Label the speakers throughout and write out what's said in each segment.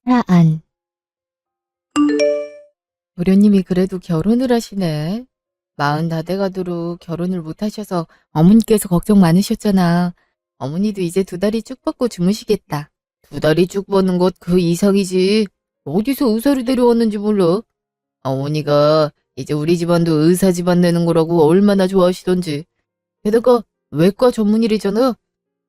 Speaker 1: 사안. 도련님이 그래도 결혼을 하시네. 40 다 돼가도록 결혼을 못 하셔서 어머니께서 걱정 많으셨잖아. 어머니도 이제 2다리 쭉 뻗고 주무시겠다. 2다리 쭉 뻗는 것 그 이상이지. 어디서 의사를 데려왔는지 몰라. 어머니가 이제 우리 집안도 의사 집안 되는 거라고 얼마나 좋아하시던지. 게다가 외과 전문의래잖아.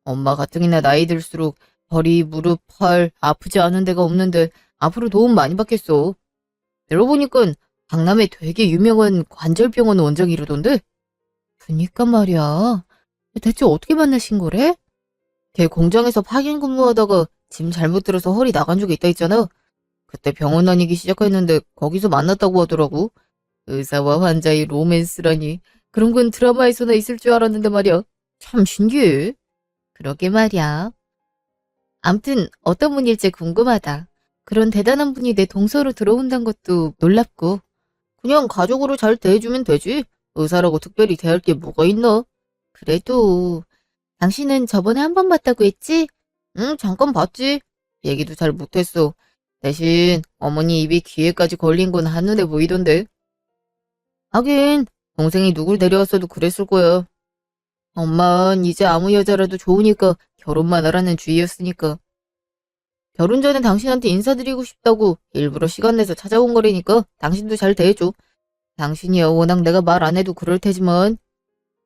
Speaker 1: 엄마 가뜩이나 나이 들수록 허리, 무릎, 팔 아프지 않은 데가 없는데 앞으로 도움 많이 받겠어. 들어보니까 강남에 되게 유명한 관절병원 원장이라던데? 그니까 말이야. 대체 어떻게 만나신 거래? 걔 공장에서 파견 근무하다가 짐 잘못 들어서 허리 나간 적이 있다 했잖아. 그때 병원 다니기 시작했는데 거기서 만났다고 하더라고. 의사와 환자의 로맨스라니. 그런 건 드라마에서나 있을 줄 알았는데 말이야. 참 신기해. 그러게 말이야. 암튼 어떤 분일지 궁금하다. 그런 대단한 분이 내 동서로 들어온다는 것도 놀랍고. 그냥 가족으로 잘 대해주면 되지. 의사라고 특별히 대할 게 뭐가 있나? 그래도 당신은 저번에 한 번 봤다고 했지? 응, 잠깐 봤지. 얘기도 잘 못했어. 대신 어머니 입이 귀에까지 걸린 건 한눈에 보이던데. 하긴 동생이 누굴 데려왔어도 그랬을 거야. 엄만 이제 아무 여자라도 좋으니까 결혼만 하라는 주의였으니까. 결혼 전에 당신한테 인사드리고 싶다고 일부러 시간 내서 찾아온 거라니까 당신도 잘 대해줘. 당신이야 워낙 내가 말 안 해도 그럴 테지만.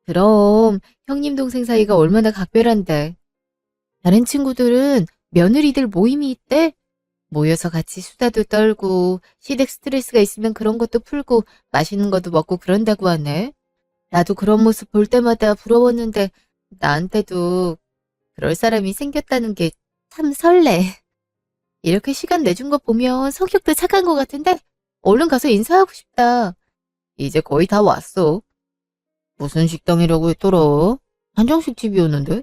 Speaker 1: 그럼 형님 동생 사이가 얼마나 각별한데. 다른 친구들은 며느리들 모임이 있대. 모여서 같이 수다도 떨고 시댁 스트레스가 있으면 그런 것도 풀고 맛있는 것도 먹고 그런다고 하네. 나도 그런 모습 볼 때마다 부러웠는데 나한테도 그럴 사람이 생겼다는 게 참 설레. 이렇게 시간 내준 거 보면 성격도 착한 것 같은데 얼른 가서 인사하고 싶다. 이제 거의 다 왔어. 무슨 식당이라고 했더라? 한정식 집이었는데?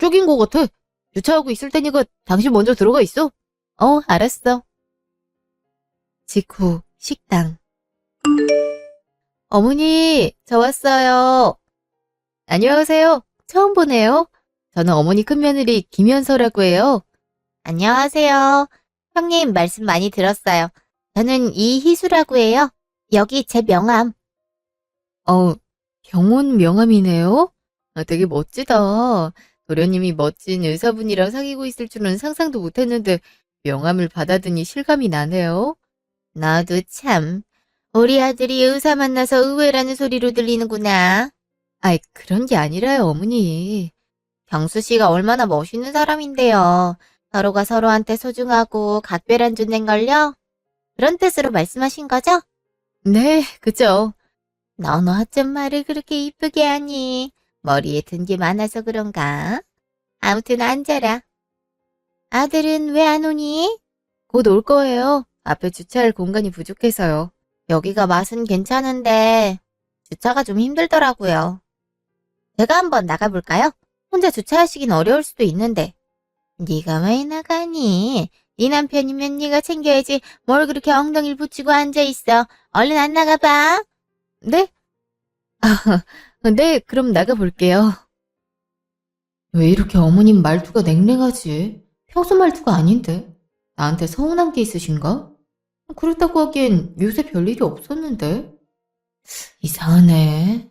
Speaker 1: 저긴 것 같아. 주차하고 있을 테니까 당신 먼저 들어가 있어. 알았어. 직후 식당. 어머니, 저 왔어요. 안녕하세요. 처음 보네요. 저는 어머니 큰며느리 김현서라고 해요. 안녕하세요. 형님 말씀 많이 들었어요. 저는 이희수라고 해요. 여기 제 명함. 병원 명함이네요? 되게 멋지다. 도련님이 멋진 의사분이랑 사귀고 있을 줄은 상상도 못했는데 명함을 받아드니 실감이 나네요. 나도 참. 우리 아들이 의사 만나서 의외라는 소리로 들리는구나. 아이, 그런 게 아니라요, 어머니. 경수 씨가 얼마나 멋있는 사람인데요. 서로가 서로한테 소중하고 각별한 존재인걸요? 그런 뜻으로 말씀하신 거죠? 네, 그죠. 너는 어쩜 말을 그렇게 이쁘게 하니? 머리에 든 게 많아서 그런가? 아무튼 앉아라. 아들은 왜 안 오니? 곧 올 거예요. 앞에 주차할 공간이 부족해서요. 여기가 맛은 괜찮은데 주차가 좀 힘들더라고요. 제가 한번 나가볼까요? 혼자 주차하시긴 어려울 수도 있는데. 네가 왜 나가니? 네 남편이면 네가 챙겨야지. 뭘 그렇게 엉덩이를 붙이고 앉아있어. 얼른 안 나가봐. 네? 네, 그럼 나가볼게요. 왜 이렇게 어머님 말투가 냉랭하지? 평소 말투가 아닌데. 나한테 서운한 게 있으신가? 그렇다고 하기엔 요새 별일이 없었는데. 이상하네.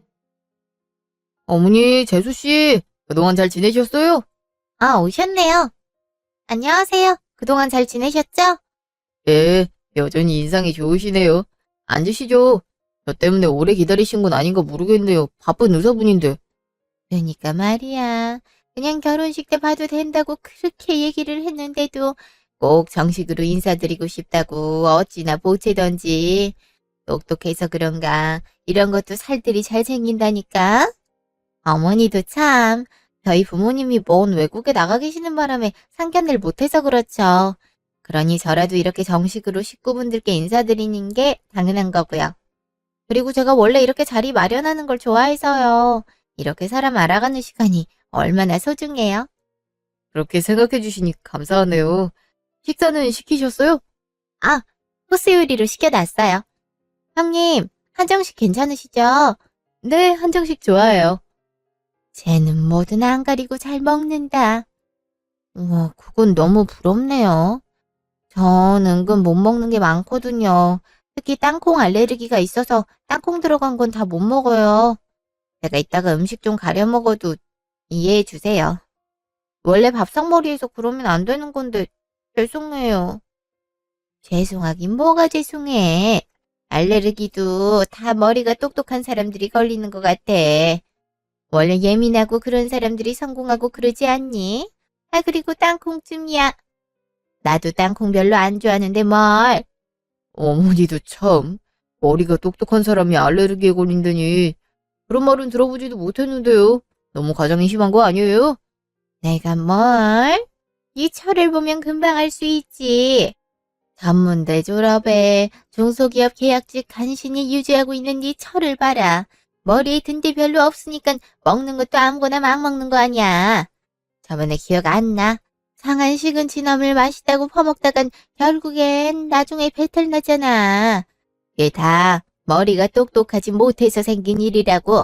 Speaker 1: 어머니, 재수씨, 그동안 잘 지내셨어요? 오셨네요. 안녕하세요. 그동안 잘 지내셨죠? 네, 여전히 인상이 좋으시네요. 앉으시죠. 저 때문에 오래 기다리신 건 아닌가 모르겠네요. 바쁜 의사분인데. 그러니까 말이야. 그냥 결혼식 때 봐도 된다고 그렇게 얘기를 했는데도 꼭 정식으로 인사드리고 싶다고 어찌나 보채던지. 똑똑해서 그런가 이런 것도 살들이 잘 생긴다니까. 어머니도 참. 저희 부모님이 먼 외국에 나가 계시는 바람에 상견례를 못해서 그렇죠. 그러니 저라도 이렇게 정식으로 식구분들께 인사드리는 게 당연한 거고요. 그리고 제가 원래 이렇게 자리 마련하는 걸 좋아해서요. 이렇게 사람 알아가는 시간이 얼마나 소중해요. 그렇게 생각해 주시니 감사하네요. 식사는 시키셨어요? 코스 요리로 시켜놨어요. 형님, 한정식 괜찮으시죠? 네, 한정식 좋아해요. 쟤는 뭐든 안 가리고 잘 먹는다. 우와, 그건 너무 부럽네요. 전 은근 못 먹는 게 많거든요. 특히 땅콩 알레르기가 있어서 땅콩 들어간 건 다 못 먹어요. 제가 이따가 음식 좀 가려 먹어도 이해해 주세요. 원래 밥상머리에서 그러면 안 되는 건데 죄송해요. 죄송하긴 뭐가 죄송해. 알레르기도 다 머리가 똑똑한 사람들이 걸리는 것 같아. 원래 예민하고 그런 사람들이 성공하고 그러지 않니? 아, 그리고 땅콩쯤이야. 나도 땅콩 별로 안 좋아하는데 뭘. 어머니도 참, 머리가 똑똑한 사람이 알레르기에 걸린다니. 그런 말은 들어보지도 못했는데요. 너무 가정이 심한 거 아니에요? 내가 뭘? 이 철을 보면 금방 알 수 있지. 전문대 졸업에 중소기업 계약직 간신히 유지하고 있는 네 철을 봐라. 머리에 든 게 별로 없으니까 먹는 것도 아무거나 막 먹는 거 아니야. 저번에 기억 안 나? 상한 식은 진함을 마시다고 퍼먹다간 결국엔 나중에 배탈 나잖아. 이게 다 머리가 똑똑하지 못해서 생긴 일이라고.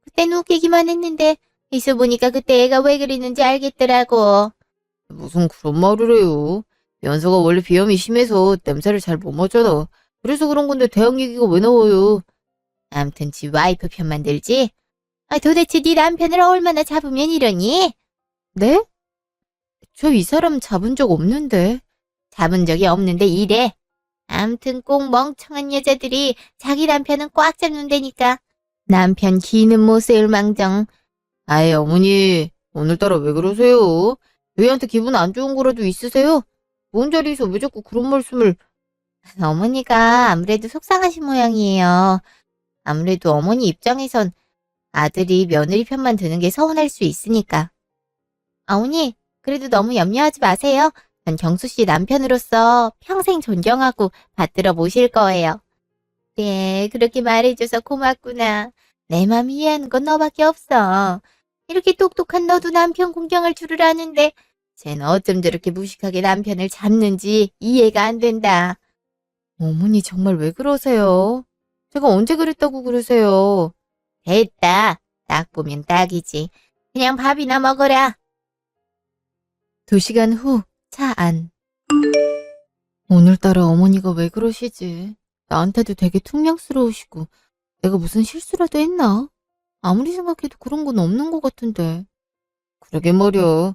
Speaker 1: 그땐 웃기기만 했는데 있어 보니까 그때 애가 왜 그랬는지 알겠더라고. 무슨 그런 말을 해요. 연서가 원래 비염이 심해서 냄새를 잘 못 맡잖아. 그래서 그런 건데 대학 얘기가 왜 나와요? 암튼 지 와이프 편만 들지? 아, 도대체 네 남편을 얼마나 잡으면 이러니? 네? 저 이 사람 잡은 적 없는데. 잡은 적이 없는데 이래. 암튼 꼭 멍청한 여자들이 자기 남편은 꽉 잡는다니까. 남편 기는 못 세울 망정. 아이, 어머니, 오늘따라 왜 그러세요? 저희한테 기분 안 좋은 거라도 있으세요? 좋은 자리에서 왜 자꾸 그런 말씀을. 어머니가 아무래도 속상하신 모양이에요. 아무래도 어머니 입장에선 아들이 며느리 편만 드는 게 서운할 수 있으니까. 어머니, 그래도 너무 염려하지 마세요. 전 경수 씨 남편으로서 평생 존경하고 받들어 모실 거예요. 네, 그렇게 말해줘서 고맙구나. 내 맘 이해하는 건 너밖에 없어. 이렇게 똑똑한 너도 남편 공경할 줄을 아는데 쟤는 어쩜 저렇게 무식하게 남편을 잡는지 이해가 안 된다. 어머니 정말 왜 그러세요? 제가 언제 그랬다고 그러세요? 됐다. 딱 보면 딱이지. 그냥 밥이나 먹어라. 2시간 후 차 안. 오늘따라 어머니가 왜 그러시지? 나한테도 되게 퉁명스러우시고 내가 무슨 실수라도 했나? 아무리 생각해도 그런 건 없는 것 같은데. 그러게 말이야.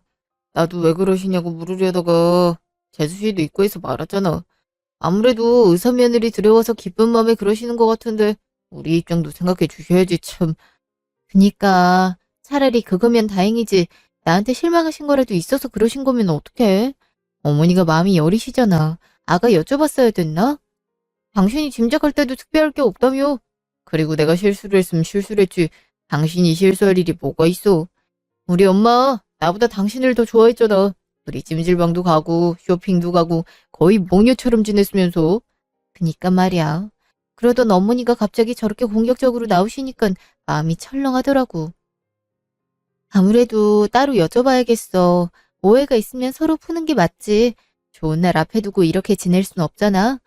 Speaker 1: 나도 왜 그러시냐고 물으려다가 재수 씨도 있고 해서 말았잖아. 아무래도 의사 며느리 들여와서 기쁜 마음에 그러시는 것 같은데 우리 입장도 생각해 주셔야지 참. 그니까 차라리 그거면 다행이지. 나한테 실망하신 거라도 있어서 그러신 거면 어떡해? 어머니가 마음이 여리시잖아. 아가 여쭤봤어야 됐나? 당신이 짐작할 때도 특별할 게 없다며. 그리고 내가 실수를 했으면 실수를 했지. 당신이 실수할 일이 뭐가 있어. 우리 엄마 나보다 당신을 더 좋아했잖아. 우리 찜질방도 가고 쇼핑도 가고 거의 몽녀처럼 지냈으면서. 그니까 말이야. 그러던 어머니가 갑자기 저렇게 공격적으로 나오시니까 마음이 철렁하더라고. 아무래도 따로 여쭤봐야겠어. 오해가 있으면 서로 푸는 게 맞지. 좋은 날 앞에 두고 이렇게 지낼 순 없잖아.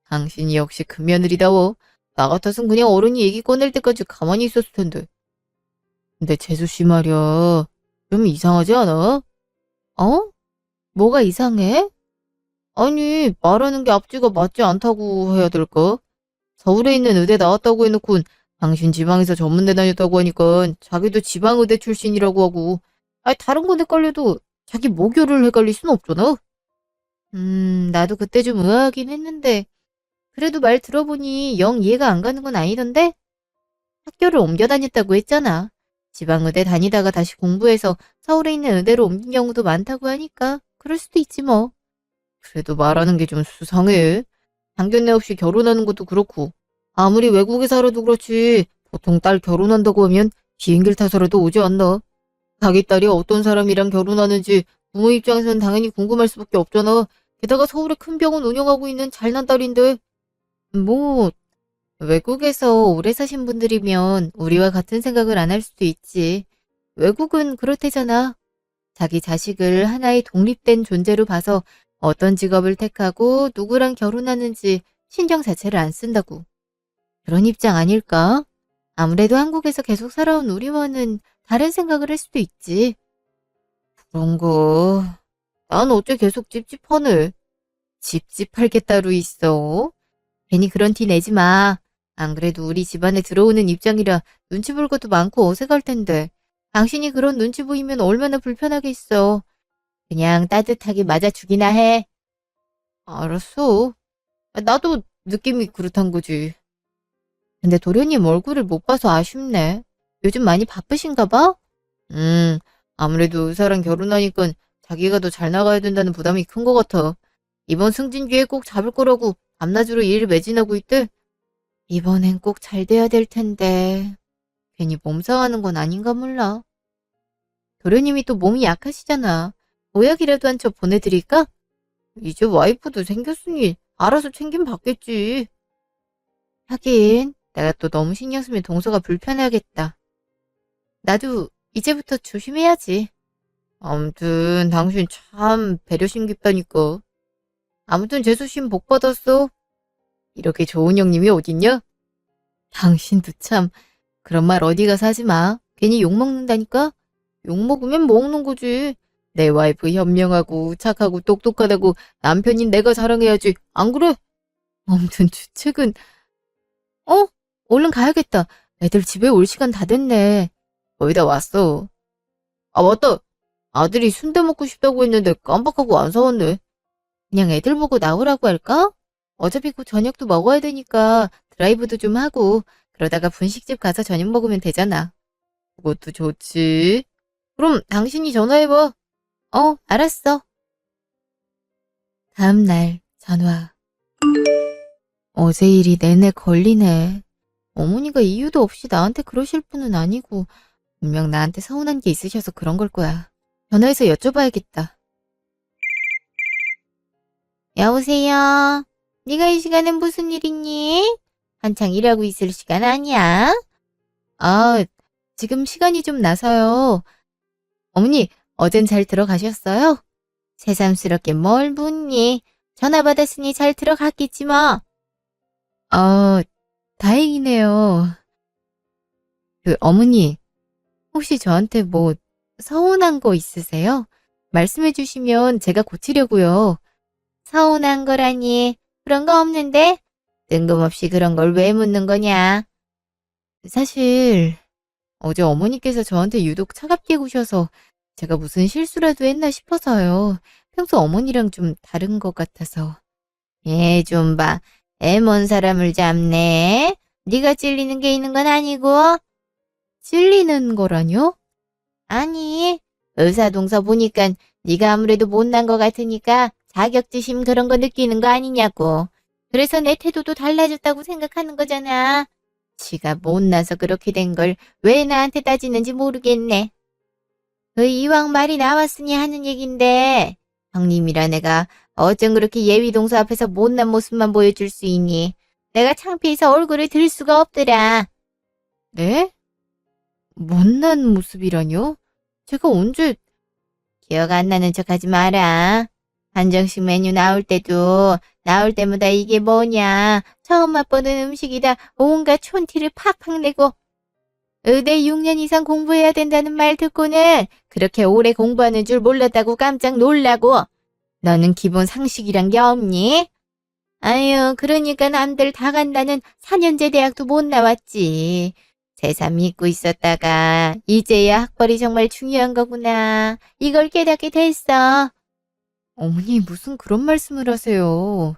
Speaker 1: 당신이 역시 그 며느리다워. 나 같았으면 그냥 어른이 얘기 꺼낼 때까지 가만히 있었을 텐데. 근데 재수 씨 말이야. 좀 이상하지 않아? 어? 뭐가 이상해? 아니, 말하는 게 앞뒤가 맞지 않다고 해야 될까? 서울에 있는 의대 나왔다고 해놓고 당신 지방에서 전문대 다녔다고 하니까 자기도 지방의대 출신이라고 하고. 아니, 다른 건 헷갈려도 자기 모교를 헷갈릴 순 없잖아. 나도 그때 좀 의아하긴 했는데 그래도 말 들어보니 영 이해가 안 가는 건 아니던데? 학교를 옮겨 다녔다고 했잖아. 지방의대 다니다가 다시 공부해서 서울에 있는 의대로 옮긴 경우도 많다고 하니까 그럴 수도 있지 뭐. 그래도 말하는 게 좀 수상해. 상견례 없이 결혼하는 것도 그렇고 아무리 외국에 살아도 그렇지 보통 딸 결혼한다고 하면 비행기를 타서라도 오지 않나. 자기 딸이 어떤 사람이랑 결혼하는지 부모 입장에서는 당연히 궁금할 수밖에 없잖아. 게다가 서울에 큰 병원 운영하고 있는 잘난 딸인데. 뭐 외국에서 오래 사신 분들이면 우리와 같은 생각을 안 할 수도 있지. 외국은 그렇대잖아. 자기 자식을 하나의 독립된 존재로 봐서 어떤 직업을 택하고 누구랑 결혼하는지 신경 자체를 안 쓴다고. 그런 입장 아닐까? 아무래도 한국에서 계속 살아온 우리와는 다른 생각을 할 수도 있지. 그런 거. 난 어째 계속 찝찝하네. 찝찝할 게 따로 있어. 괜히 그런 티 내지 마. 안 그래도 우리 집안에 들어오는 입장이라 눈치 볼 것도 많고 어색할 텐데. 당신이 그런 눈치 보이면 얼마나 불편하겠어. 그냥 따뜻하게 맞아주기나 해. 알았어. 나도 느낌이 그렇단 거지. 근데 도련님 얼굴을 못 봐서 아쉽네. 요즘 많이 바쁘신가 봐? 음, 아무래도 의사랑 결혼하니까 자기가 더 잘 나가야 된다는 부담이 큰 것 같아. 이번 승진 기회 꼭 잡을 거라고 밤낮으로 일을 매진하고 있대. 이번엔 꼭 잘 돼야 될 텐데. 괜히 몸 상하는 건 아닌가 몰라. 도련님이 또 몸이 약하시잖아. 보약이라도 한 첩 보내드릴까? 이제 와이프도 생겼으니 알아서 챙김 받겠지. 하긴 내가 또 너무 신경 쓰면 동서가 불편해하겠다. 나도 이제부터 조심해야지. 아무튼 당신 참 배려심 깊다니까. 아무튼 재수심 복 받았어. 이렇게 좋은 형님이 어딨냐? 당신도 참 그런 말 어디 가서 하지 마. 괜히 욕먹는다니까? 욕먹으면 먹는 거지. 내 와이프 현명하고 착하고 똑똑하다고 남편인 내가 자랑해야지. 안 그래? 아무튼 주책은 얼른 가야겠다. 애들 집에 올 시간 다 됐네. 거의 다 왔어. 아 맞다. 아들이 순대 먹고 싶다고 했는데 깜빡하고 안 사왔네. 그냥 애들 보고 나오라고 할까? 어차피 곧 저녁도 먹어야 되니까 드라이브도 좀 하고 그러다가 분식집 가서 저녁 먹으면 되잖아. 그것도 좋지. 그럼 당신이 전화해봐. 알았어. 다음 날 전화. 어제 일이 내내 걸리네. 어머니가 이유도 없이 나한테 그러실 분은 아니고 분명 나한테 서운한 게 있으셔서 그런 걸 거야. 전화해서 여쭤봐야겠다. 여보세요? 네가 이 시간엔 무슨 일 있니? 한창 일하고 있을 시간 아니야? 아, 지금 시간이 좀 나서요. 어머니, 어젠 잘 들어가셨어요? 새삼스럽게 뭘 묻니? 전화 받았으니 잘 들어갔겠지 뭐. 다행이네요. 어머니, 혹시 저한테 뭐 서운한 거 있으세요? 말씀해 주시면 제가 고치려고요. 서운한 거라니. 그런 거 없는데? 뜬금없이 그런 걸 왜 묻는 거냐? 사실 어제 어머니께서 저한테 유독 차갑게 구셔서 제가 무슨 실수라도 했나 싶어서요. 평소 어머니랑 좀 다른 것 같아서. 좀 봐. 애먼 사람을 잡네. 네가 찔리는 게 있는 건 아니고. 찔리는 거라뇨? 아니, 의사동서 보니까 네가 아무래도 못난 것 같으니까 자격지심 그런 거 느끼는 거 아니냐고. 그래서 내 태도도 달라졌다고 생각하는 거잖아. 지가 못나서 그렇게 된 걸 왜 나한테 따지는지 모르겠네. 그 이왕 말이 나왔으니 하는 얘긴데 형님이라 내가 어쩜 그렇게 예위 동서 앞에서 못난 모습만 보여줄 수 있니? 내가 창피해서 얼굴을 들 수가 없더라. 네? 못난 모습이라뇨? 제가 언제... 기억 안 나는 척하지 마라. 한정식 메뉴 나올 때마다 이게 뭐냐. 처음 맛보는 음식이다. 온갖 촌티를 팍팍 내고 의대 6년 이상 공부해야 된다는 말 듣고는 그렇게 오래 공부하는 줄 몰랐다고 깜짝 놀라고. 너는 기본 상식이란 게 없니? 아유, 그러니까 남들 다 간다는 4년제 대학도 못 나왔지. 새삼 믿고 있었다가 이제야 학벌이 정말 중요한 거구나. 이걸 깨닫게 됐어. 어머니 무슨 그런 말씀을 하세요.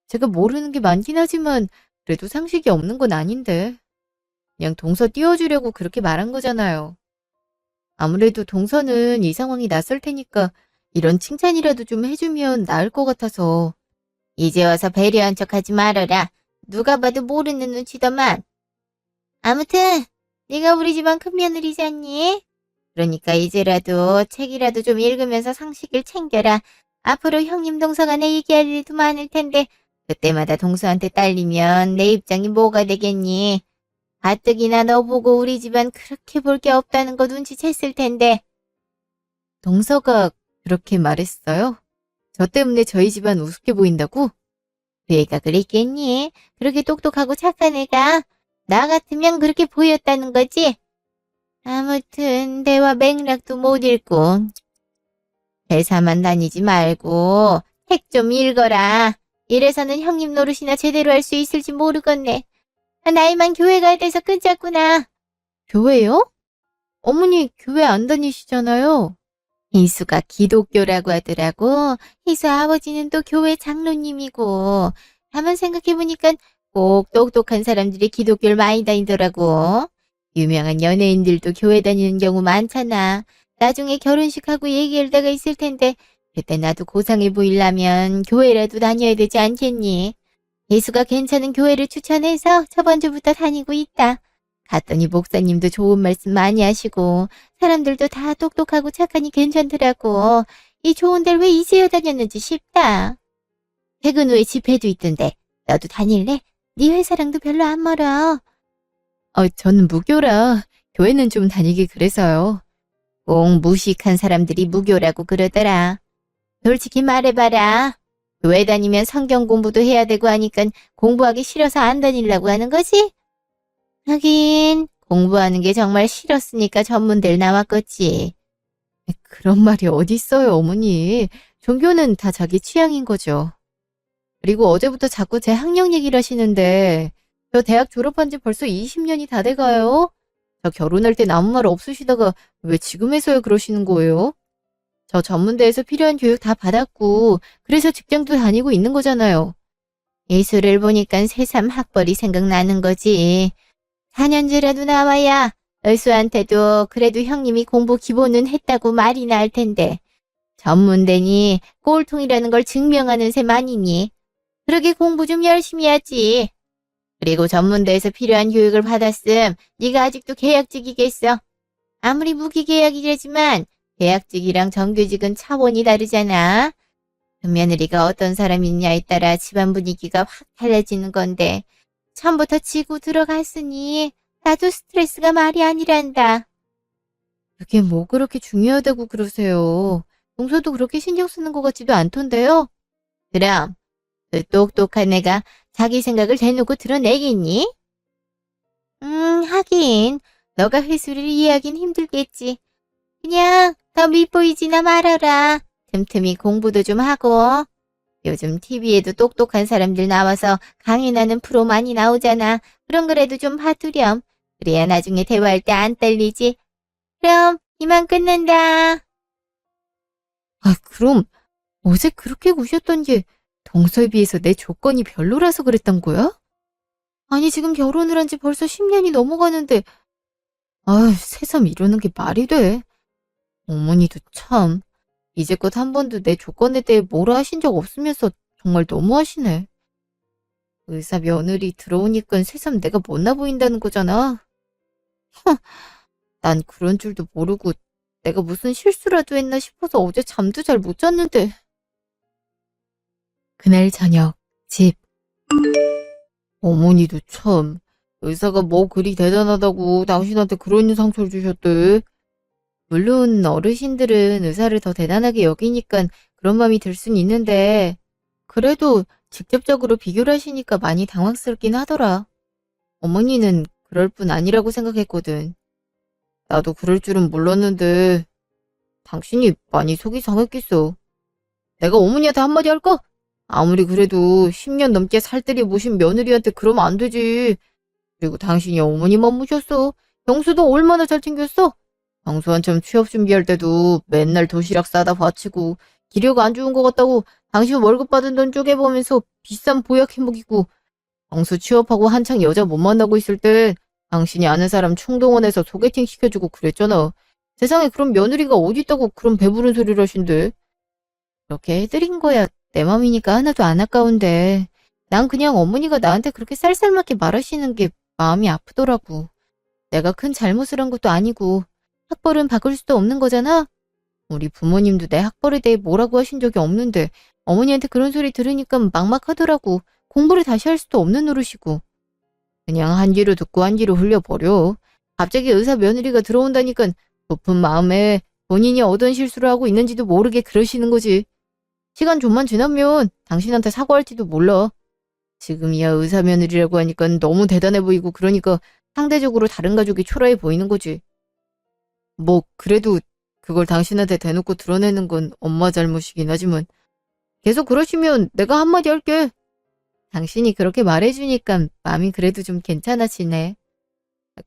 Speaker 1: 제가 모르는 게 많긴 하지만 그래도 상식이 없는 건 아닌데. 그냥 동서 띄워주려고 그렇게 말한 거잖아요. 아무래도 동서는 이 상황이 낯설 테니까 이런 칭찬이라도 좀 해주면 나을 것 같아서. 이제 와서 배려한 척하지 말아라. 누가 봐도 모르는 눈치더만. 아무튼 네가 우리 집안 큰며느리잖니? 그러니까 이제라도 책이라도 좀 읽으면서 상식을 챙겨라. 앞으로 형님 동서간에 얘기할 일도 많을 텐데 그때마다 동서한테 딸리면 내 입장이 뭐가 되겠니? 가뜩이나 너 보고 우리 집안 그렇게 볼 게 없다는 거 눈치챘을 텐데. 동서가 그렇게 말했어요? 저 때문에 저희 집안 우습게 보인다고? 그 애가 그랬겠니? 그렇게 똑똑하고 착한 애가 나 같으면 그렇게 보였다는 거지? 아무튼 대화 맥락도 못 읽고
Speaker 2: 회사만 다니지 말고 책 좀 읽어라. 이래서는 형님 노릇이나 제대로 할 수 있을지 모르겠네. 나이만 교회 가야 돼서 끝났구나.
Speaker 1: 교회요? 어머니 교회 안 다니시잖아요.
Speaker 2: 희수가 기독교라고 하더라고. 희수 아버지는 또 교회 장로님이고. 가만 생각해보니까 꼭 똑똑한 사람들이 기독교를 많이 다니더라고. 유명한 연예인들도 교회 다니는 경우 많잖아. 나중에 결혼식하고 얘기할 때가 있을 텐데 그때 나도 고상해 보이려면 교회라도 다녀야 되지 않겠니? 예수가 괜찮은 교회를 추천해서 저번 주부터 다니고 있다. 갔더니 목사님도 좋은 말씀 많이 하시고 사람들도 다 똑똑하고 착하니 괜찮더라고. 이 좋은 데를 왜 이제야 다녔는지 싶다. 퇴근 후에 집회도 있던데 너도 다닐래? 네 회사랑도 별로 안 멀어.
Speaker 1: 저는 무교라 교회는 좀 다니기 그래서요.
Speaker 2: 꼭 무식한 사람들이 무교라고 그러더라. 솔직히 말해봐라. 교회 다니면 성경 공부도 해야 되고 하니까 공부하기 싫어서 안 다니려고 하는 거지? 하긴 공부하는 게 정말 싫었으니까 전문대를 나왔겠지.
Speaker 1: 그런 말이 어딨어요, 어머니. 종교는 다 자기 취향인 거죠. 그리고 어제부터 자꾸 제 학력 얘기를 하시는데 저 대학 졸업한 지 벌써 20년이 다 돼가요. 저 결혼할 땐 아무 말 없으시다가 왜 지금에서야 그러시는 거예요? 저 전문대에서 필요한 교육 다 받았고 그래서 직장도 다니고 있는 거잖아요.
Speaker 2: 예수를 보니까 새삼 학벌이 생각나는 거지. 4년제라도 나와야 의수한테도 그래도 형님이 공부 기본은 했다고 말이 나을 텐데 전문대니 꼴통이라는 걸 증명하는 셈 아니니? 그러게 공부 좀 열심히 하지. 그리고 전문대에서 필요한 교육을 받았음 네가 아직도 계약직이겠어. 아무리 무기계약이라지만 계약직이랑 정규직은 차원이 다르잖아. 그 며느리가 어떤 사람이냐에 따라 집안 분위기가 확 달라지는 건데 처음부터 지고 들어갔으니 나도 스트레스가 말이 아니란다.
Speaker 1: 그게 뭐 그렇게 중요하다고 그러세요. 동서도 그렇게 신경 쓰는 것 같지도 않던데요.
Speaker 2: 그럼 그 똑똑한 애가 자기 생각을 대놓고 드러내겠니? 하긴 너가 회수를 이해하긴 힘들겠지. 그냥 더 밉보이지나 말아라. 틈틈이 공부도 좀 하고. 요즘 TV에도 똑똑한 사람들 나와서 강연하는 프로 많이 나오잖아. 그런 거라도 좀 봐두렴. 그래야 나중에 대화할 때 안 떨리지. 그럼 이만 끝낸다.
Speaker 1: 그럼 어제 그렇게 구셨던 게 동서에 비해서 내 조건이 별로라서 그랬던 거야? 아니 지금 결혼을 한 지 벌써 10년이 넘어가는데 새삼 이러는 게 말이 돼? 어머니도 참 이제껏 한 번도 내 조건에 대해 뭐라 하신 적 없으면서 정말 너무하시네. 의사 며느리 들어오니까 새삼 내가 못나 보인다는 거잖아. 난 그런 줄도 모르고 내가 무슨 실수라도 했나 싶어서 어제 잠도 잘 못 잤는데. 그날 저녁 집. 어머니도 참 의사가 뭐 그리 대단하다고 당신한테 그런 상처를 주셨대. 물론 어르신들은 의사를 더 대단하게 여기니까 그런 마음이 들 순 있는데 그래도 직접적으로 비교를 하시니까 많이 당황스럽긴 하더라. 어머니는 그럴 뿐 아니라고 생각했거든. 나도 그럴 줄은 몰랐는데 당신이 많이 속이 상했겠어. 내가 어머니한테 한마디 할까? 아무리 그래도 10년 넘게 살뜰히 모신 며느리한테 그러면 안 되지. 그리고 당신이 어머니만 모셨어. 경수도 얼마나 잘 챙겼어? 경수 한참 취업 준비할 때도 맨날 도시락 싸다 바치고 기력 안 좋은 것 같다고 당신 월급 받은 돈 쪼개보면서 비싼 보약 해먹이고 경수 취업하고 한창 여자 못 만나고 있을 때 당신이 아는 사람 충동원에서 소개팅 시켜주고 그랬잖아. 세상에 그런 며느리가 어디 있다고 그런 배부른 소리를 하신대. 그렇게 해드린 거야 내 맘이니까 하나도 안 아까운데 난 그냥 어머니가 나한테 그렇게 쌀쌀맞게 말하시는 게 마음이 아프더라고. 내가 큰 잘못을 한 것도 아니고 학벌은 바꿀 수도 없는 거잖아? 우리 부모님도 내 학벌에 대해 뭐라고 하신 적이 없는데 어머니한테 그런 소리 들으니까 막막하더라고. 공부를 다시 할 수도 없는 노릇이고. 그냥 한 귀로 듣고 한 귀로 흘려버려. 갑자기 의사 며느리가 들어온다니까 높은 마음에 본인이 어떤 실수를 하고 있는지도 모르게 그러시는 거지. 시간 좀만 지나면 당신한테 사과할지도 몰라. 지금이야 의사 며느리라고 하니까 너무 대단해 보이고 그러니까 상대적으로 다른 가족이 초라해 보이는 거지. 뭐 그래도 그걸 당신한테 대놓고 드러내는 건 엄마 잘못이긴 하지만 계속 그러시면 내가 한마디 할게. 당신이 그렇게 말해주니까 마음이 그래도 좀 괜찮아지네.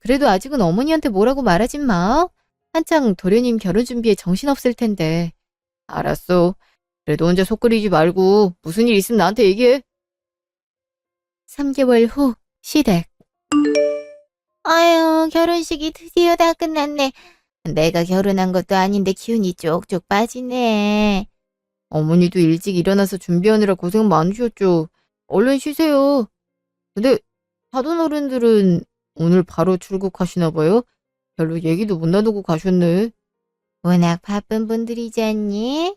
Speaker 1: 그래도 아직은 어머니한테 뭐라고 말하진 마. 한창 도련님 결혼 준비에 정신없을 텐데. 알았어. 그래도 혼자 속 끓이지 말고 무슨 일 있으면 나한테 얘기해. 3개월 후 시댁.
Speaker 2: 아유, 결혼식이 드디어 다 끝났네. 내가 결혼한 것도 아닌데 기운이 쪽쪽 빠지네.
Speaker 1: 어머니도 일찍 일어나서 준비하느라 고생 많으셨죠. 얼른 쉬세요. 근데 사돈 어른들은 오늘 바로 출국하시나 봐요? 별로 얘기도 못 나누고 가셨네.
Speaker 2: 워낙 바쁜 분들이지 않니?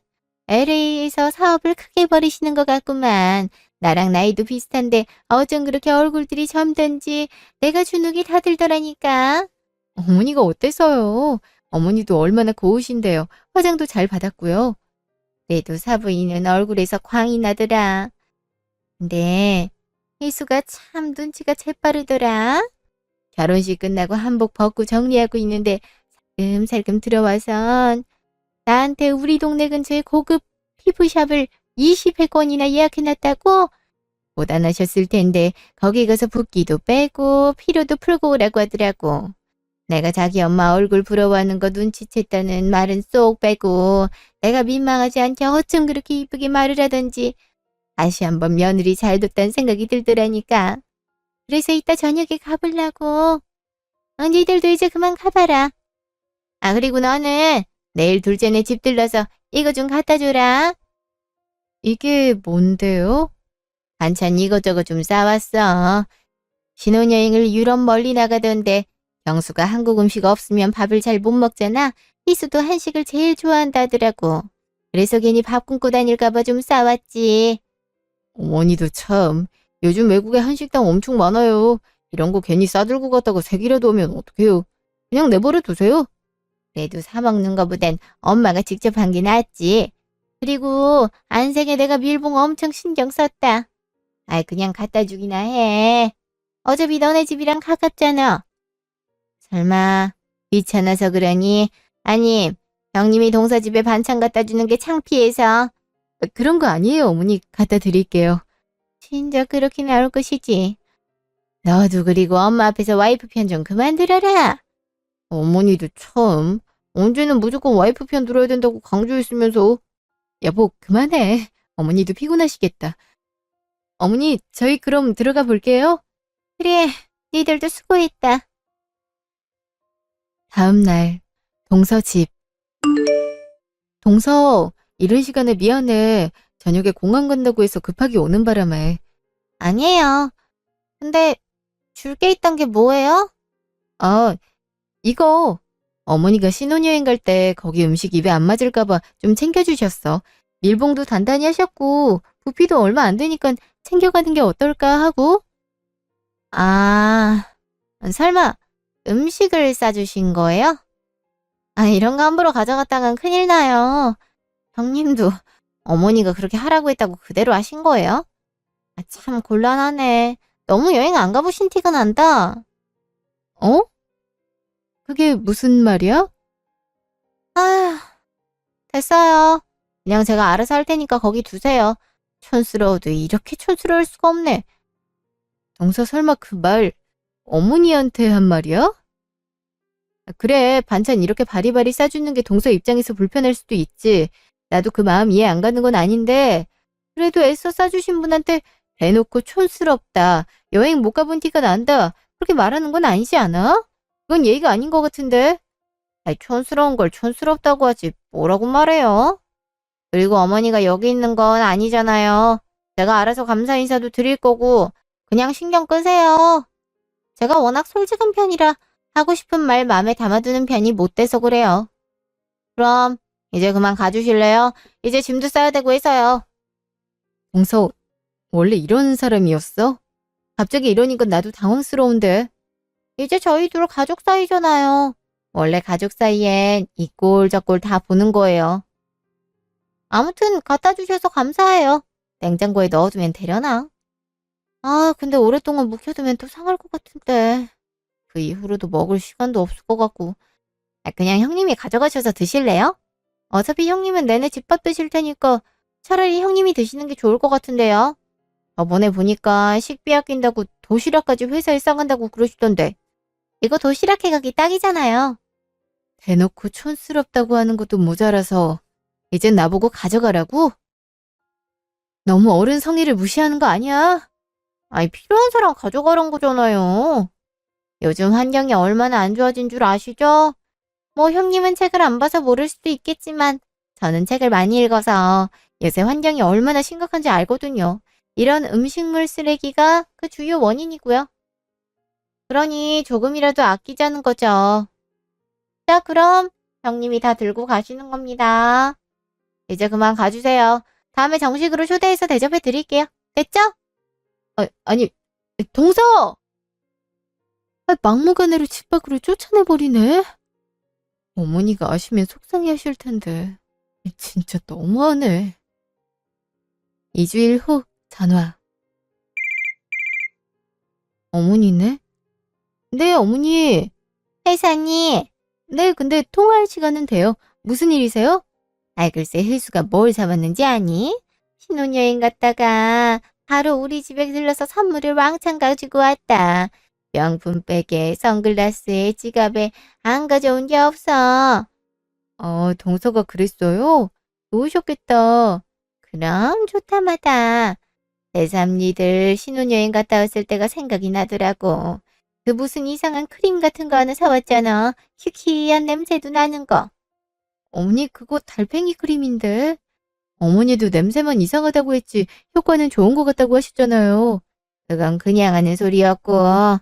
Speaker 2: LA에서 사업을 크게 벌이시는 것 같구만. 나랑 나이도 비슷한데 어쩜 그렇게 얼굴들이 젊던지 내가 주눅이 다 들더라니까.
Speaker 1: 어머니가 어땠어요? 어머니도 얼마나 고우신데요. 화장도 잘 받았고요.
Speaker 2: 그래도 사부인은 얼굴에서 광이 나더라. 근데 희수가 참 눈치가 재빠르더라. 결혼식 끝나고 한복 벗고 정리하고 있는데 살금살금 들어와선 나한테 우리 동네 근처에 고급 피부샵을 20회권이나 예약해놨다고? 못 안 하셨을 텐데 거기 가서 붓기도 빼고 피로도 풀고 오라고 하더라고. 내가 자기 엄마 얼굴 부러워하는 거 눈치챘다는 말은 쏙 빼고 내가 민망하지 않게 어쩜 그렇게 이쁘게 말을 하던지 다시 한번 며느리 잘 뒀다는 생각이 들더라니까. 그래서 이따 저녁에 가보려고. 니들도 이제 그만 가봐라. 아, 그리고 너는 내일 둘째네 집 들러서 이거 좀 갖다 줘라.
Speaker 1: 이게 뭔데요?
Speaker 2: 반찬 이것저것 좀 싸왔어. 신혼여행을 유럽 멀리 나가던데 경수가 한국 음식 없으면 밥을 잘 못 먹잖아. 희수도 한식을 제일 좋아한다더라고. 그래서 괜히 밥 굶고 다닐까봐 좀 싸왔지.
Speaker 1: 어머니도 참. 요즘 외국에 한식당 엄청 많아요. 이런 거 괜히 싸들고 갔다가 색이라도 오면 어떡해요. 그냥 내버려 두세요.
Speaker 2: 그래도 사 먹는 거보단 엄마가 직접 한 게 낫지. 그리고 안색에 내가 밀봉 엄청 신경 썼다. 아이, 그냥 갖다 주기나 해. 어차피 너네 집이랑 가깝잖아. 설마 귀찮아서 그러니? 아님 형님이 동서집에 반찬 갖다 주는 게 창피해서?
Speaker 1: 그런 거 아니에요, 어머니. 갖다 드릴게요.
Speaker 2: 진짜 그렇게 나올 것이지. 너도 그리고 엄마 앞에서 와이프 편 좀 그만 들어라.
Speaker 1: 어머니도 참. 언제는 무조건 와이프 편 들어야 된다고 강조했으면서. 여보, 그만해. 어머니도 피곤하시겠다. 어머니, 저희 그럼 들어가 볼게요.
Speaker 2: 그래, 니들도 수고했다.
Speaker 1: 다음 날, 동서 집. 동서, 이른 시간에 미안해. 저녁에 공항 간다고 해서 급하게 오는 바람에.
Speaker 2: 아니에요. 근데 줄 게 있던 게 뭐예요?
Speaker 1: 아, 이거. 어머니가 신혼여행 갈 때 거기 음식 입에 안 맞을까봐 좀 챙겨주셨어. 밀봉도 단단히 하셨고, 부피도 얼마 안 되니까 챙겨가는 게 어떨까 하고.
Speaker 2: 아, 설마 음식을 싸주신 거예요? 아, 이런 거 함부로 가져갔다간 큰일 나요. 형님도 어머니가 그렇게 하라고 했다고 그대로 하신 거예요? 아, 참 곤란하네. 너무 여행 안 가보신 티가 난다.
Speaker 1: 어? 그게 무슨 말이야?
Speaker 2: 아, 됐어요. 그냥 제가 알아서 할 테니까 거기 두세요. 촌스러워도 이렇게 촌스러울 수가 없네.
Speaker 1: 동서 설마 그 말 어머니한테 한 말이야? 그래, 반찬 이렇게 바리바리 싸주는 게 동서 입장에서 불편할 수도 있지. 나도 그 마음 이해 안 가는 건 아닌데, 그래도 애써 싸주신 분한테 대놓고 촌스럽다, 여행 못 가본 티가 난다, 그렇게 말하는 건 아니지 않아? 그건 예의가 아닌 것 같은데.
Speaker 2: 아이, 촌스러운 걸 촌스럽다고 하지 뭐라고 말해요? 그리고 어머니가 여기 있는 건 아니잖아요. 제가 알아서 감사 인사도 드릴 거고 그냥 신경 끄세요. 제가 워낙 솔직한 편이라 하고 싶은 말 마음에 담아두는 편이 못 돼서 그래요. 그럼 이제 그만 가주실래요? 이제 짐도 싸야 되고 해서요.
Speaker 1: 동서, 원래 이런 사람이었어? 갑자기 이러니까 나도 당황스러운데.
Speaker 2: 이제 저희 둘 가족 사이잖아요. 원래 가족 사이엔 이 꼴 저 꼴 다 보는 거예요. 아무튼 갖다 주셔서 감사해요. 냉장고에 넣어두면 되려나? 아, 근데 오랫동안 묵혀두면 또 상할 것 같은데. 그 이후로도 먹을 시간도 없을 것 같고. 그냥 형님이 가져가셔서 드실래요? 어차피 형님은 내내 집밥 드실 테니까 차라리 형님이 드시는 게 좋을 것 같은데요. 저번에 보니까 식비 아낀다고 도시락까지 회사에 싸간다고 그러시던데. 이거 도시락 해가기 딱이잖아요.
Speaker 1: 대놓고 촌스럽다고 하는 것도 모자라서 이젠 나보고 가져가라고? 너무 어른 성의를 무시하는 거 아니야?
Speaker 2: 아니, 필요한 사람 가져가란 거잖아요. 요즘 환경이 얼마나 안 좋아진 줄 아시죠? 뭐 형님은 책을 안 봐서 모를 수도 있겠지만 저는 책을 많이 읽어서 요새 환경이 얼마나 심각한지 알거든요. 이런 음식물 쓰레기가 그 주요 원인이고요. 그러니 조금이라도 아끼자는 거죠. 자, 그럼 형님이 다 들고 가시는 겁니다. 이제 그만 가주세요. 다음에 정식으로 초대해서 대접해 드릴게요. 됐죠?
Speaker 1: 아니, 동서! 막무가내로 집 밖으로 쫓아내버리네. 어머니가 아시면 속상해 하실 텐데. 진짜 너무하네. 2주일 후 전화. 어머니네? 네, 어머니.
Speaker 2: 회사님.
Speaker 1: 네, 근데 통화할 시간은 돼요. 무슨 일이세요?
Speaker 2: 글쎄 힐수가 뭘 사왔는지 아니? 신혼여행 갔다가 바로 우리 집에 들러서 선물을 왕창 가지고 왔다. 명품 백에 선글라스에 지갑에 안 가져온 게 없어.
Speaker 1: 동서가 그랬어요? 좋으셨겠다.
Speaker 2: 그럼 좋다마다. 내3리들 신혼여행 갔다 왔을 때가 생각이 나더라고. 그 무슨 이상한 크림 같은 거 하나 사왔잖아. 희희한 냄새도 나는 거.
Speaker 1: 어머니, 그거 달팽이 크림인데. 어머니도 냄새만 이상하다고 했지 효과는 좋은 것 같다고 하셨잖아요.
Speaker 2: 그건 그냥 하는 소리였고.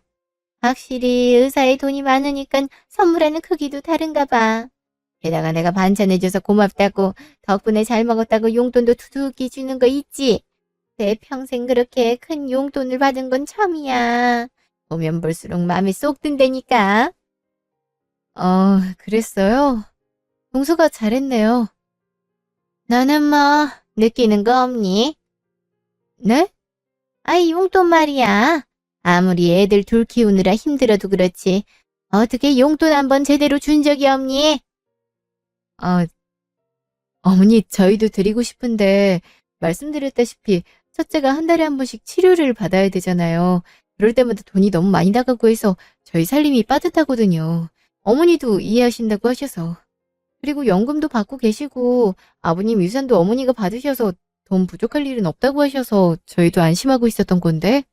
Speaker 2: 확실히 의사에 돈이 많으니까 선물하는 크기도 다른가 봐. 게다가 내가 반찬해줘서 고맙다고 덕분에 잘 먹었다고 용돈도 두둑이 주는 거 있지. 내 평생 그렇게 큰 용돈을 받은 건 처음이야. 보면 볼수록 마음에 쏙 든다니까.
Speaker 1: 그랬어요? 동서가 잘했네요.
Speaker 2: 너는 뭐 느끼는 거 없니?
Speaker 1: 네?
Speaker 2: 용돈 말이야. 아무리 애들 둘 키우느라 힘들어도 그렇지. 어떻게 용돈 한번 제대로 준 적이 없니?
Speaker 1: 어머니, 저희도 드리고 싶은데, 말씀드렸다시피, 첫째가 한 달에 한 번씩 치료를 받아야 되잖아요. 그럴 때마다 돈이 너무 많이 나가고 해서 저희 살림이 빠듯하거든요. 어머니도 이해하신다고 하셔서. 그리고 연금도 받고 계시고, 아버님 유산도 어머니가 받으셔서 돈 부족할 일은 없다고 하셔서 저희도 안심하고 있었던 건데.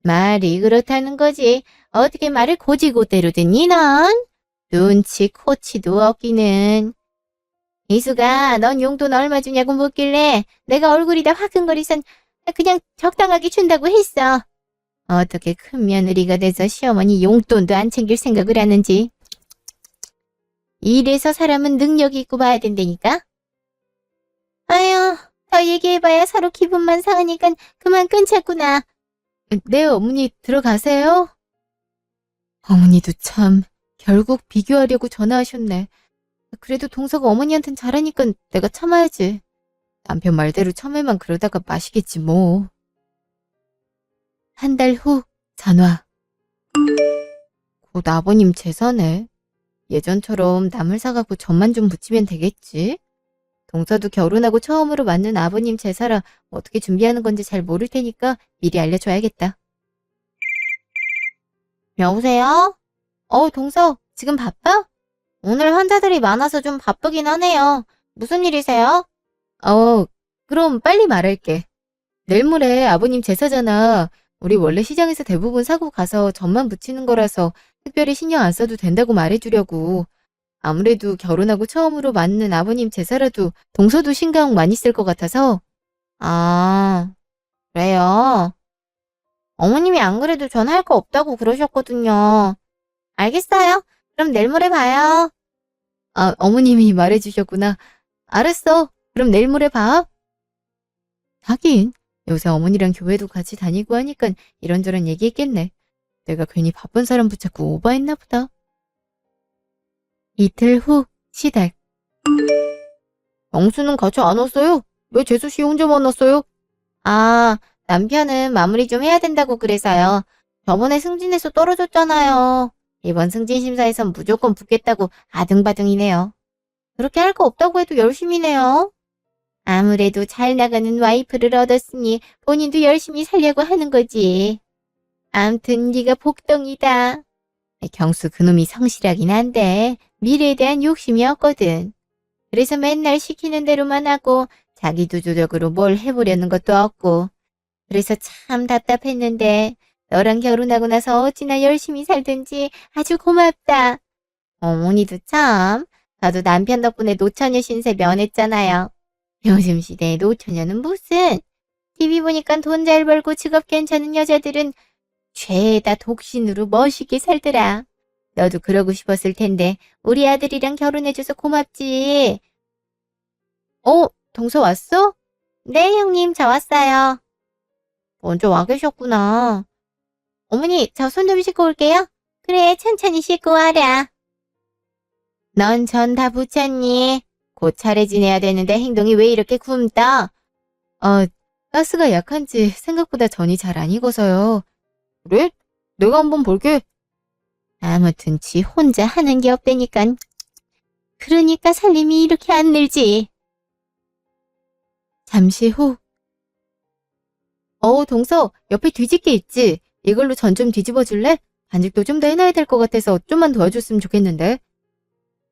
Speaker 2: 말이 그렇다는 거지. 어떻게 말을 고지고대로 듣니 넌? 눈치 코치도 없기는. 이수가 넌 용돈 얼마 주냐고 묻길래 내가 얼굴이 다 화끈거리선 그냥 적당하게 준다고 했어. 어떻게 큰 며느리가 돼서 시어머니 용돈도 안 챙길 생각을 하는지. 이래서 사람은 능력이 있고 봐야 된다니까? 아휴, 더 얘기해봐야 서로 기분만 상하니까 그만 끊자꾸나.
Speaker 1: 네, 어머니 들어가세요. 어머니도 참 결국 비교하려고 전화하셨네. 그래도 동서가 어머니한텐 잘하니까 내가 참아야지. 남편 말대로 처음에만 그러다가 마시겠지 뭐. 한 달 후 전화. 곧 아버님 제사네. 예전처럼 남을 사가고 전만 좀 붙이면 되겠지. 동서도 결혼하고 처음으로 맞는 아버님 제사라 어떻게 준비하는 건지 잘 모를 테니까 미리 알려줘야겠다.
Speaker 2: 여보세요? 동서, 지금 바빠? 오늘 환자들이 많아서 좀 바쁘긴 하네요. 무슨 일이세요?
Speaker 1: 그럼 빨리 말할게. 내일 모레 아버님 제사잖아. 우리 원래 시장에서 대부분 사고 가서 전만 붙이는 거라서 특별히 신경 안 써도 된다고 말해주려고. 아무래도 결혼하고 처음으로 맞는 아버님 제사라도 동서도 신경 많이 쓸 것 같아서.
Speaker 2: 그래요. 어머님이 안 그래도 전 할 거 없다고 그러셨거든요. 알겠어요. 그럼 내일 모레 봐요.
Speaker 1: 어머님이 말해주셨구나. 알았어. 그럼 내일 모레 봐. 하긴 요새 어머니랑 교회도 같이 다니고 하니까 이런저런 얘기했겠네. 내가 괜히 바쁜 사람 붙잡고 오버했나 보다. 이틀 후 시댁.
Speaker 2: 영수는 같이 안 왔어요? 왜 재수씨 혼자 만났어요? 남편은 마무리 좀 해야 된다고 그래서요. 저번에 승진해서 떨어졌잖아요. 이번 승진심사에선 무조건 붙겠다고 아등바등이네요. 그렇게 할 거 없다고 해도 열심히네요. 아무래도 잘 나가는 와이프를 얻었으니 본인도 열심히 살려고 하는 거지. 암튼 네가 복덩이다. 경수 그놈이 성실하긴 한데 미래에 대한 욕심이 없거든. 그래서 맨날 시키는 대로만 하고 자기도 조적으로 뭘 해보려는 것도 없고. 그래서 참 답답했는데 너랑 결혼하고 나서 어찌나 열심히 살든지 아주 고맙다. 어머니도 참. 나도 남편 덕분에 노처녀 신세 면했잖아요. 요즘 시대에 노처녀는 무슨. TV 보니까 돈 잘 벌고 직업 괜찮은 여자들은 죄다 독신으로 멋있게 살더라. 너도 그러고 싶었을 텐데 우리 아들이랑 결혼해줘서 고맙지. 동서 왔어? 네, 형님, 저 왔어요. 먼저 와 계셨구나. 어머니, 저 손 좀 씻고 올게요. 그래, 천천히 씻고 와라. 넌 전 다 붙였니? 곧 차례 지내야 되는데 행동이 왜 이렇게 굼떠?
Speaker 1: 가스가 약한지 생각보다 전이 잘 안 익어서요. 그래? 내가 한번 볼게.
Speaker 2: 아무튼 지 혼자 하는 게 없다니깐. 그러니까 살림이 이렇게 안 늘지.
Speaker 1: 잠시 후. 동서, 옆에 뒤집개 있지? 이걸로 전 좀 뒤집어 줄래? 반죽도 좀 더 해놔야 될 것 같아서 좀만 도와줬으면 좋겠는데.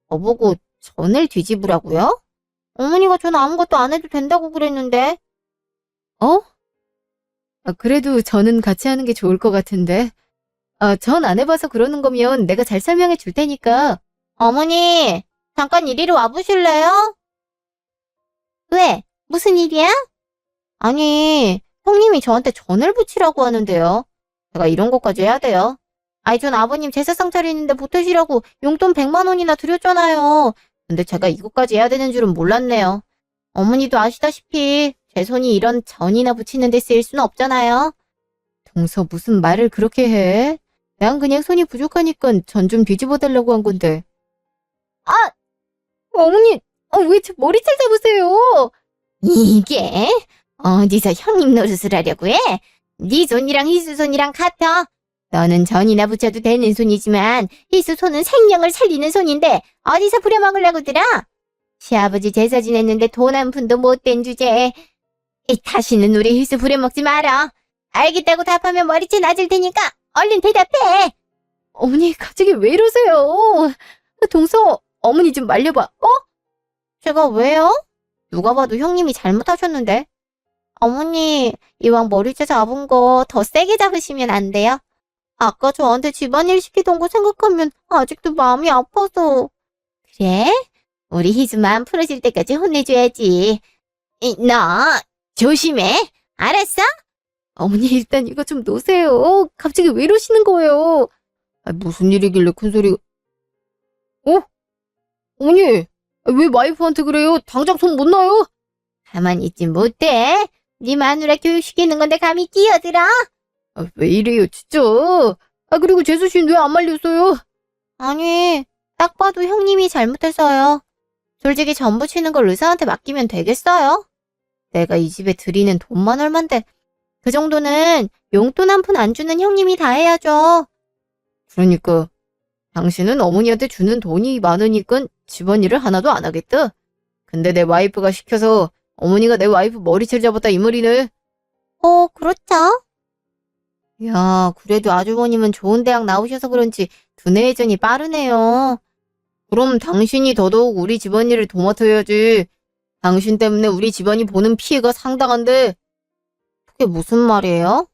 Speaker 2: 저보고 전을 뒤집으라고요? 어머니가 전 아무것도 안 해도 된다고 그랬는데.
Speaker 1: 그래도 저는 같이 하는 게 좋을 것 같은데. 전 안 해봐서 그러는 거면 내가 잘 설명해 줄 테니까.
Speaker 2: 어머니, 잠깐 이리로 와보실래요? 왜? 무슨 일이야? 아니, 형님이 저한테 전을 붙이라고 하는데요. 제가 이런 것까지 해야 돼요. 전 아버님 제사상 차리는데 보태시라고 용돈 100만 원이나 드렸잖아요. 근데 제가 이것까지 해야 되는 줄은 몰랐네요. 어머니도 아시다시피 제 손이 이런 전이나 붙이는 데 쓰일 수는 없잖아요.
Speaker 1: 동서 무슨 말을 그렇게 해? 난 그냥 손이 부족하니까 전 좀 뒤집어 달라고 한 건데. 어머니, 왜 제 머리채 잡으세요?
Speaker 2: 이게 어디서 형님 노릇을 하려고 해? 네 손이랑 희수 손이랑 같아. 너는 전이나 붙여도 되는 손이지만 희수 손은 생명을 살리는 손인데 어디서 부려먹으려고들아? 시아버지 제사 지냈는데 돈 한 푼도 못 된 주제에 다시는 우리 희수 부려먹지 마라. 알겠다고 답하면 머리채 낮을 테니까 얼른 대답해.
Speaker 1: 어머니, 갑자기 왜 이러세요? 동서, 어머니 좀 말려봐.
Speaker 2: 제가 왜요? 누가 봐도 형님이 잘못하셨는데. 어머니, 이왕 머리채 잡은 거 더 세게 잡으시면 안 돼요? 아까 저한테 집안일 시키던 거 생각하면 아직도 마음이 아파서. 그래? 우리 희수 마음 풀어질 때까지 혼내줘야지. 너 조심해. 알았어?
Speaker 1: 어머니, 일단 이거 좀 놓으세요. 갑자기 왜 이러시는 거예요? 무슨 일이길래 큰 소리가. 어머니, 왜 와이프한테 그래요? 당장 손 못 놔요?
Speaker 2: 가만히 있지 못해. 네 마누라 교육시키는 건데 감히 끼어들어?
Speaker 1: 왜 이래요, 진짜. 그리고 재수 씨는 왜 안 말렸어요?
Speaker 2: 아니, 딱 봐도 형님이 잘못해서요. 솔직히 전 부치는 걸 의사한테 맡기면 되겠어요? 내가 이 집에 드리는 돈만 얼만데 그 정도는 용돈 한 푼 안 주는 형님이 다 해야죠.
Speaker 1: 그러니까 당신은 어머니한테 주는 돈이 많으니까 집안일을 하나도 안 하겠다. 근데 내 와이프가 시켜서 어머니가 내 와이프 머리채를 잡았다 이 말이네.
Speaker 2: 그렇죠. 야, 그래도 아주버님은 좋은 대학 나오셔서 그런지 두뇌 회전이 빠르네요.
Speaker 1: 그럼 당신이 더더욱 우리 집안일을 도맡아야지. 당신 때문에 우리 집안이 보는 피해가 상당한데.
Speaker 2: 그게 무슨 말이에요?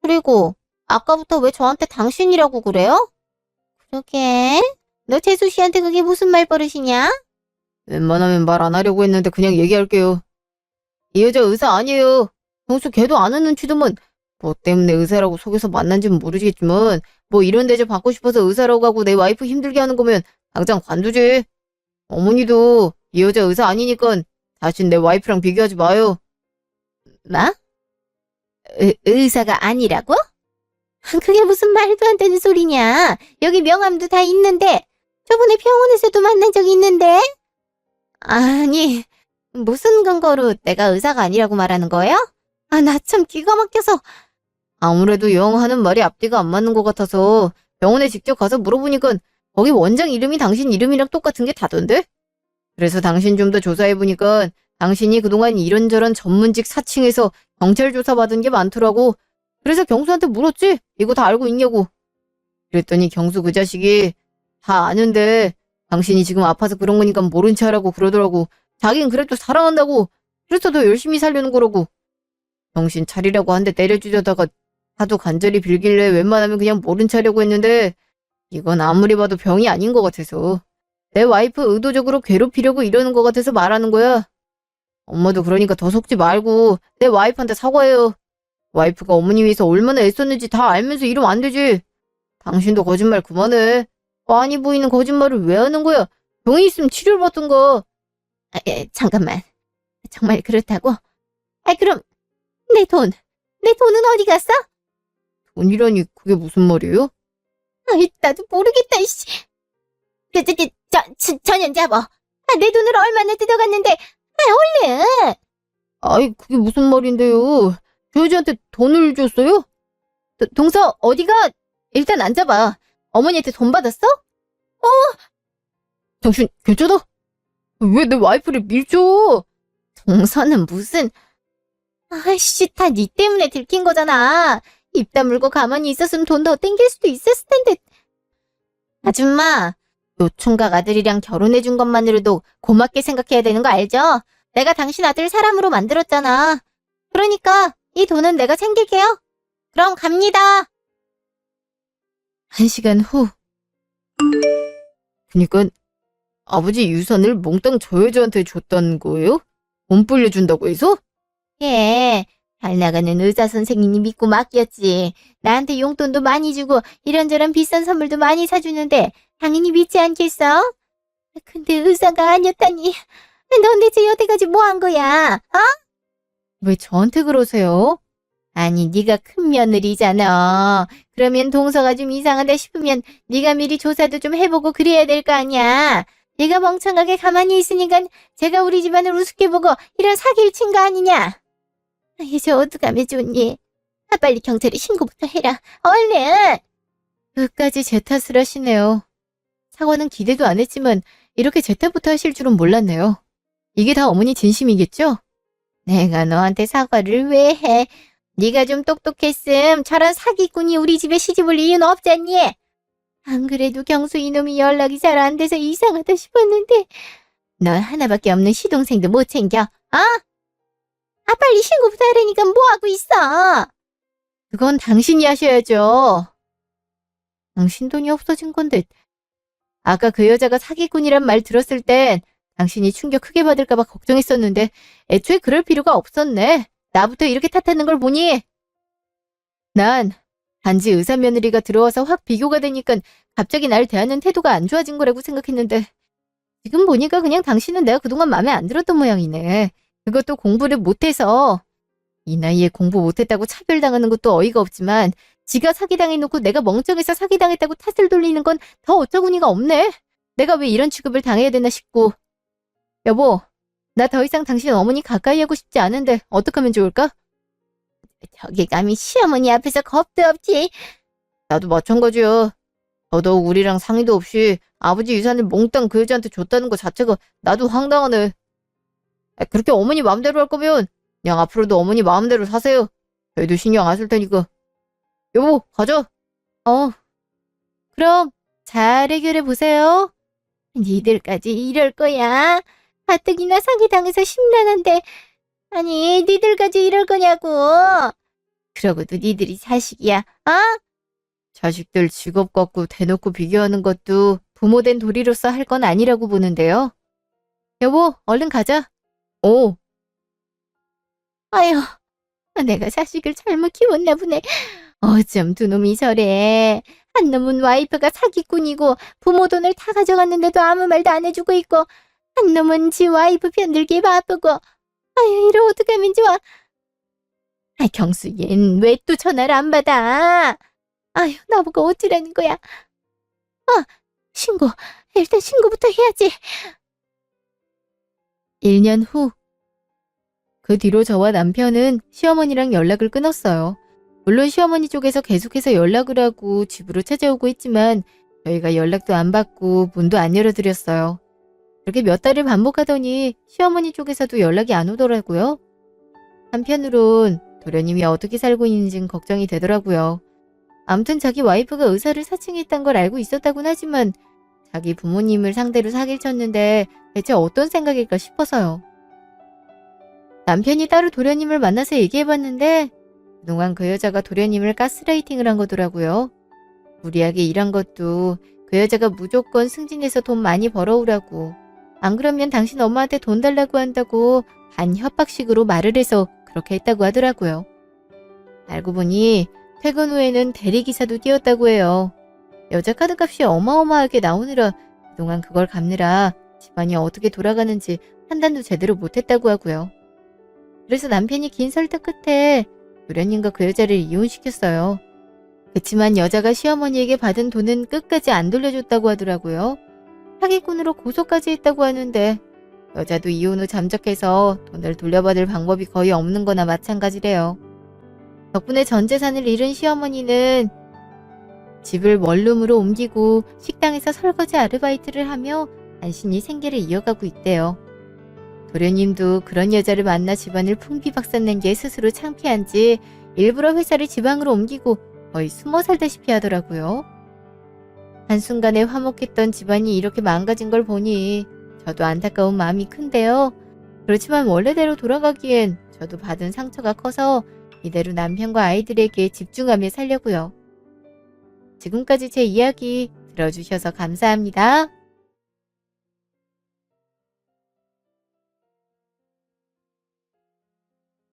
Speaker 2: 그리고 아까부터 왜 저한테 당신이라고 그래요? 그러게, 너 재수 씨한테 그게 무슨 말버릇이냐?
Speaker 1: 웬만하면 말 안 하려고 했는데 그냥 얘기할게요. 이 여자 의사 아니에요. 평소 걔도 아는 눈치더만. 뭐 때문에 의사라고 속여서 만난지는 모르겠지만 뭐 이런 대접 받고 싶어서 의사라고 하고 내 와이프 힘들게 하는 거면 당장 관두지. 어머니도 이 여자 의사 아니니까 다신 내 와이프랑 비교하지 마요.
Speaker 2: 뭐? 의사가 아니라고? 그게 무슨 말도 안 되는 소리냐. 여기 명함도 다 있는데. 저번에 병원에서도 만난 적이 있는데. 아니, 무슨 근거로 내가 의사가 아니라고 말하는 거예요? 나 참 기가 막혀서.
Speaker 1: 아무래도 영 하는 말이 앞뒤가 안 맞는 것 같아서 병원에 직접 가서 물어보니까 거기 원장 이름이 당신 이름이랑 똑같은 게 다던데? 그래서 당신 좀 더 조사해보니까 당신이 그동안 이런저런 전문직 사칭해서 경찰 조사 받은 게 많더라고. 그래서 경수한테 물었지? 이거 다 알고 있냐고. 그랬더니 경수 그 자식이 다 아는데 당신이 지금 아파서 그런 거니까 모른 체 하라고 그러더라고. 자긴 그래도 사랑한다고. 그래서 더 열심히 살려는 거라고. 정신 차리라고 한 대 때려주려다가 하도 간절히 빌길래 웬만하면 그냥 모른 체 하려고 했는데 이건 아무리 봐도 병이 아닌 것 같아서 내 와이프 의도적으로 괴롭히려고 이러는 것 같아서 말하는 거야. 엄마도 그러니까 더 속지 말고 내 와이프한테 사과해요. 와이프가 어머니 위해서 얼마나 애썼는지 다 알면서 이러면 안 되지. 당신도 거짓말 그만해. 뻔히 보이는 거짓말을 왜 하는 거야? 병이 있으면 치료를 받던가.
Speaker 2: 잠깐만. 정말 그렇다고? 그럼 내 돈은 어디 갔어?
Speaker 1: 돈이라니 그게 무슨 말이에요?
Speaker 2: 나도 모르겠다, 이씨. 전현자버. 내 돈을 얼마나 뜯어갔는데, 얼른!
Speaker 1: 아이 그게 무슨 말인데요. 저 여자한테 돈을 줬어요? 동서 어디가? 일단 앉아봐. 어머니한테 돈 받았어? 당신 괜찮아? 왜 내 와이프를 밀죠?
Speaker 2: 동서는 무슨, 아이씨, 다 니 때문에 들킨 거잖아. 입 다물고 가만히 있었으면 돈 더 땡길 수도 있었을 텐데. 아줌마, 노총각 아들이랑 결혼해준 것만으로도 고맙게 생각해야 되는 거 알죠? 내가 당신 아들 사람으로 만들었잖아. 그러니까 이 돈은 내가 챙길게요. 그럼 갑니다.
Speaker 1: 1시간 후. 그니까 아버지 유산을 몽땅 저 여자한테 줬다는 거예요? 돈 불려준다고 해서?
Speaker 2: 예, 잘 나가는 의사 선생님이 믿고 맡겼지. 나한테 용돈도 많이 주고 이런저런 비싼 선물도 많이 사주는데 당연히 믿지 않겠어? 근데 의사가 아니었다니. 넌 대체 여태까지 뭐 한 거야?
Speaker 1: 왜 저한테 그러세요?
Speaker 2: 아니, 네가 큰 며느리잖아. 그러면 동서가 좀 이상하다 싶으면 네가 미리 조사도 좀 해보고 그래야 될 거 아니야. 네가 멍청하게 가만히 있으니까 제가 우리 집안을 우습게 보고 이런 사기를 친 거 아니냐? 이제 어떡하면 좋니? 빨리 경찰에 신고부터 해라. 얼른!
Speaker 1: 끝까지 제 탓을 하시네요. 사과는 기대도 안 했지만 이렇게 제 탓부터 하실 줄은 몰랐네요. 이게 다 어머니 진심이겠죠?
Speaker 2: 내가 너한테 사과를 왜 해? 네가 좀 똑똑했음 저런 사기꾼이 우리 집에 시집올 이유는 없잖니? 안 그래도 경수 이놈이 연락이 잘 안 돼서 이상하다 싶었는데 넌 하나밖에 없는 시동생도 못 챙겨, 빨리 신고부터 하라니까 뭐하고 있어?
Speaker 1: 그건 당신이 하셔야죠. 당신 돈이 없어진 건데 아까 그 여자가 사기꾼이란 말 들었을 땐 당신이 충격 크게 받을까봐 걱정했었는데 애초에 그럴 필요가 없었네. 나부터 이렇게 탓하는 걸 보니 난 단지 의사 며느리가 들어와서 확 비교가 되니까 갑자기 날 대하는 태도가 안 좋아진 거라고 생각했는데 지금 보니까 그냥 당신은 내가 그동안 마음에 안 들었던 모양이네. 그것도 공부를 못해서. 이 나이에 공부 못했다고 차별당하는 것도 어이가 없지만 지가 사기당해놓고 내가 멍청해서 사기당했다고 탓을 돌리는 건 더 어처구니가 없네. 내가 왜 이런 취급을 당해야 되나 싶고. 여보, 나 더 이상 당신 어머니 가까이 하고 싶지 않은데 어떡하면 좋을까?
Speaker 2: 저기 감히 시어머니 앞에서 겁도 없지.
Speaker 1: 나도 마찬가지야. 더더욱 우리랑 상의도 없이 아버지 유산을 몽땅 그 여자한테 줬다는 것 자체가 나도 황당하네. 그렇게 어머니 마음대로 할 거면 그냥 앞으로도 어머니 마음대로 사세요. 저희도 신경 안 쓸 테니까. 여보, 가자.
Speaker 2: 그럼 잘 해결해 보세요. 니들까지 이럴 거야? 가뜩이나 사기당해서 심란한데 아니 니들까지 이럴 거냐고. 그러고도 니들이 자식이야,
Speaker 1: 자식들 직업 갖고 대놓고 비교하는 것도 부모된 도리로서 할 건 아니라고 보는데요. 여보, 얼른 가자.
Speaker 2: 아휴, 내가 자식을 잘못 키웠나 보네. 어쩜 두 놈이 저래. 한 놈은 와이프가 사기꾼이고 부모 돈을 다 가져갔는데도 아무 말도 안 해주고 있고 한 놈은 지 와이프 편들기 바쁘고. 아휴, 이러 어떡하면 좋아. 경수 얜 왜 또 전화를 안 받아? 아휴, 나보고 어쩌라는 거야. 일단 신고부터 해야지.
Speaker 1: 1년 후. 그 뒤로 저와 남편은 시어머니랑 연락을 끊었어요. 물론 시어머니 쪽에서 계속해서 연락을 하고 집으로 찾아오고 했지만 저희가 연락도 안 받고 문도 안 열어드렸어요. 그렇게 몇 달을 반복하더니 시어머니 쪽에서도 연락이 안 오더라고요. 한편으론 도련님이 어떻게 살고 있는지는 걱정이 되더라고요. 아무튼 자기 와이프가 의사를 사칭했단 걸 알고 있었다곤 하지만 자기 부모님을 상대로 사기를 쳤는데 대체 어떤 생각일까 싶어서요. 남편이 따로 도련님을 만나서 얘기해봤는데 그동안 그 여자가 도련님을 가스라이팅을 한 거더라고요. 무리하게 일한 것도 그 여자가 무조건 승진해서 돈 많이 벌어오라고, 안 그러면 당신 엄마한테 돈 달라고 한다고 반협박식으로 말을 해서 그렇게 했다고 하더라고요. 알고 보니 퇴근 후에는 대리기사도 뛰었다고 해요. 여자 카드값이 어마어마하게 나오느라 그동안 그걸 갚느라 집안이 어떻게 돌아가는지 판단도 제대로 못했다고 하고요. 그래서 남편이 긴 설득 끝에 도련님과 그 여자를 이혼시켰어요. 그치만 여자가 시어머니에게 받은 돈은 끝까지 안 돌려줬다고 하더라고요. 사기꾼으로 고소까지 했다고 하는데 여자도 이혼 후 잠적해서 돈을 돌려받을 방법이 거의 없는 거나 마찬가지래요. 덕분에 전 재산을 잃은 시어머니는 집을 원룸으로 옮기고 식당에서 설거지 아르바이트를 하며 간신히 생계를 이어가고 있대요. 도련님도 그런 여자를 만나 집안을 풍비박산낸 게 스스로 창피한지 일부러 회사를 지방으로 옮기고 거의 숨어 살다시피 하더라고요. 한순간에 화목했던 집안이 이렇게 망가진 걸 보니 저도 안타까운 마음이 큰데요. 그렇지만 원래대로 돌아가기엔 저도 받은 상처가 커서 이대로 남편과 아이들에게 집중하며 살려고요. 지금까지 제 이야기 들어주셔서 감사합니다.